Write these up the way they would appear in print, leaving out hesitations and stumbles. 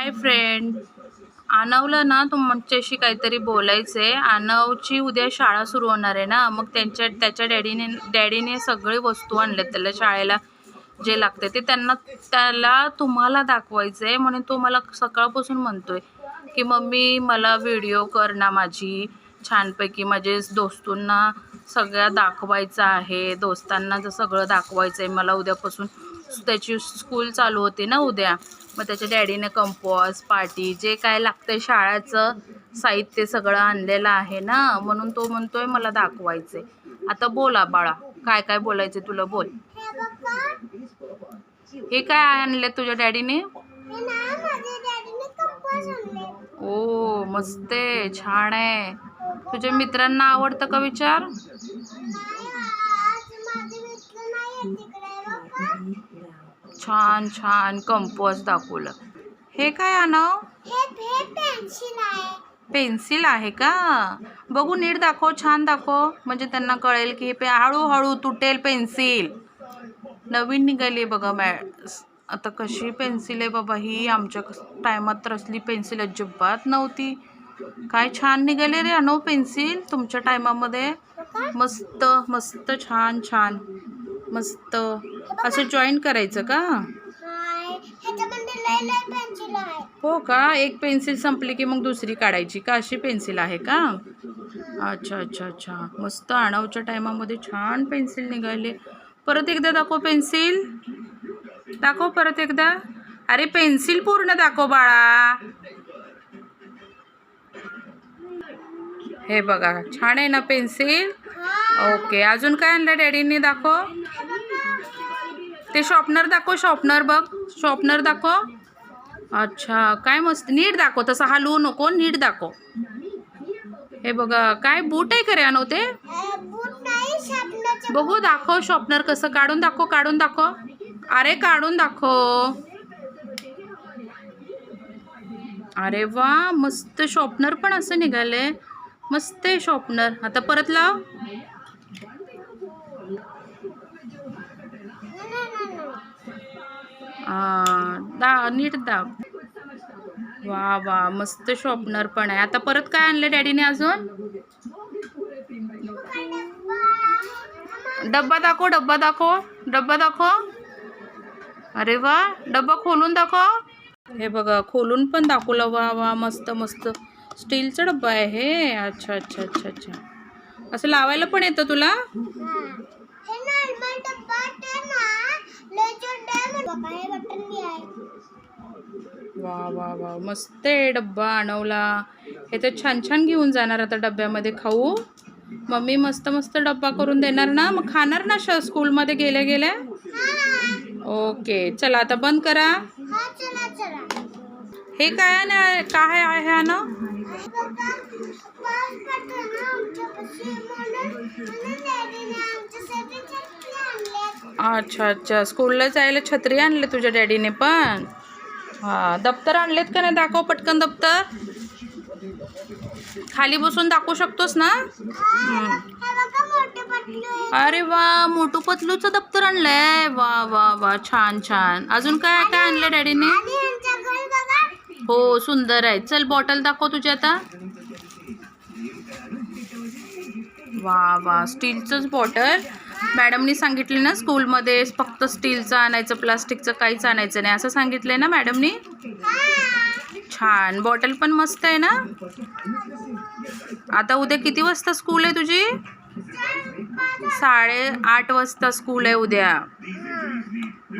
Hi friend, आनवला ना तुमच्याशी काहीतरी बोलायचंय। आनवची उद्या शाळा सुरू होणार आहे ना, मग त्याच्या डॅडीने सगळे वस्तू आणले त्याला शाळेला जे लागते ते त्याला तुम्हाला दाखवायचंय म्हणून तो मला सकाळपासून म्हणतोय की मम्मी मला व्हिडिओ कर ना, माझी छानपैकी माझे दोस्तांना सगळ्या दाखवायचं आहे, दोस्तांना सगळं दाखवायचं आहे मला। उद्यापासून त्याची स्कूल चालू होते ना उद्या, मग त्याच्या डॅडीने कंपॉस पाटी जे काय लागतंय शाळेचं साहित्य सगळं आणलेलं आहे ना, म्हणून तो म्हणतोय मला दाखवायचंय। आता बोला बाळा, काय काय बोलायचं तुला, बोल। हे काय आणले तुझ्या डॅडीने? ओ मस्त आहे, छान आहे। तुझ्या मित्रांना आवडतं का विचार? छान छान कंपॉस दाखवलं। हे काय आनव? पेन्सिल आहे का? बघू नीट दाखव, छान दाखव, म्हणजे त्यांना कळेल की हे हळूहळू तुटेल पेन्सिल। नवीन निघाली बघा आता कशी पेन्सिल आहे बाबा ही, आमच्या टायमात तर असली पेन्सिल अजिबात नव्हती। काय छान निघाले रे अनव पेन्सिल तुमच्या टायमामध्ये, मस्त मस्त छान छान मस्त। असं जॉईन करायचं का? हो का, एक पेन्सिल संपली की मग दुसरी काढायची का, अशी पेन्सिल आहे का? अच्छा अच्छा अच्छा, मस्त। आणवच्या टायमामध्ये छान पेन्सिल निघाले। परत एकदा दाखव पेन्सिल, दाखव परत एकदा। अरे पेन्सिल पूर्ण दाखव बाळा। हे बघा छान आहे ना पेन्सिल। ओके, अजून काय आणलं डॅडीने, दाखव। ते शॉर्पनर दाखव, शॉर्पनर बघ, शॉर्पनर दाखव। अच्छा, काय मस्त, नीट दाखव, तसं हलवू नको, नीट दाखव। हे बघा काय बूट आहे का रे अनव ते? बघू दाखव शॉर्पनर कसं, काढून दाखव, काढून दाखव। अरे काढून दाखव। अरे वा मस्त, शॉर्पनर पण असं निघालंय, मस्त आहे शॉर्पनर। आता परत लाव। नीट दाब। वा वा मस्त शॉर्पनर पण आहे। आता परत काय आणलं डॅडीने अजून? डब्बा दाखव, डब्बा दाखव, डब्बा दाखव। अरे वा, डब्बा खोलून दाखव। हे बघा खोलून पण दाखवलं, वा वा मस्त मस्त। स्टीलचा डब्बा आहे हे, अच्छा अच्छा अच्छा अच्छा। असं लावायला पण येतं तुला? वा वा वा मस्त आहे डब्बा आणवला। हे तर छान छान घेऊन जाणार आता डब्यामध्ये खाऊ। मम्मी मस्त मस्त डब्बा करून देणार ना, मग खाणार ना स्कूलमध्ये गेल्या गेल्या? ओके चला आता बंद करा। हे काय आहे ना? अच्छा अच्छा, स्कूलला जायला छत्री आणले तुझ्या डॅडीने पण? हा, दप्तर आणलेत का नाही, दाखव पटकन दप्तर। खाली बसून दाखवू शकतोस ना? अरे वा, मोटू पतलूचं दप्तर आणलंय, वा वा वा छान छान। अजून काय काय आणलं डॅडीने? हो सुंदर आहे। चल बॉटल दाखव तुझी आता। वा वा, स्टीलचंच बॉटल। मॅडमनी सांगितले ना स्कूलमध्ये फक्त स्टीलचं आणायचं, प्लास्टिकचं काहीच आणायचं नाही असं सांगितलंय ना मॅडमनी? छान, बॉटल पण मस्त आहे ना। आता उद्या किती वाजता स्कूल आहे तुझी? 8:30 वाजता स्कूल आहे उद्या।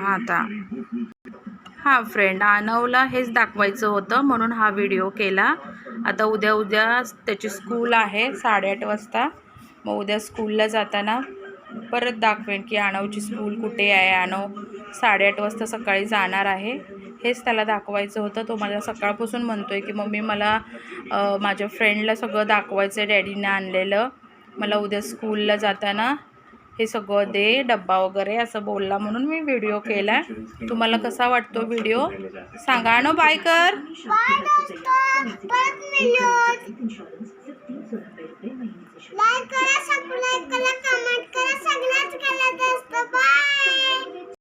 आता हा फ्रेंड, आनवला हेच दाखवायचं होतं म्हणून हा व्हिडिओ केला। आता उद्या त्याची स्कूल आहे 8:30 वाजता, मग उद्या स्कूलला जाताना परत दाखवेन की आनवची स्कूल कुठे आहे। आनव 8:30 वाजता सकाळी जाणार आहे, हेच त्याला दाखवायचं होतं। तो मला सकाळपासून म्हणतोय की मम्मी मला माझ्या फ्रेंडला सगळं दाखवायचं आहे, डॅडीने आणलेलं, मला उद्या स्कूलला जाताना हे सगळं दे, डब्बा वगैरे असं बोलला म्हणून मी व्हिडिओ केला। तुम्हाला कसा वाटतो व्हिडिओ सांगा ना, बाय कर। लाईक करा, सबस्क्राईब करा, कमेंट करा, सगळ्याच केलं असतं। बाय।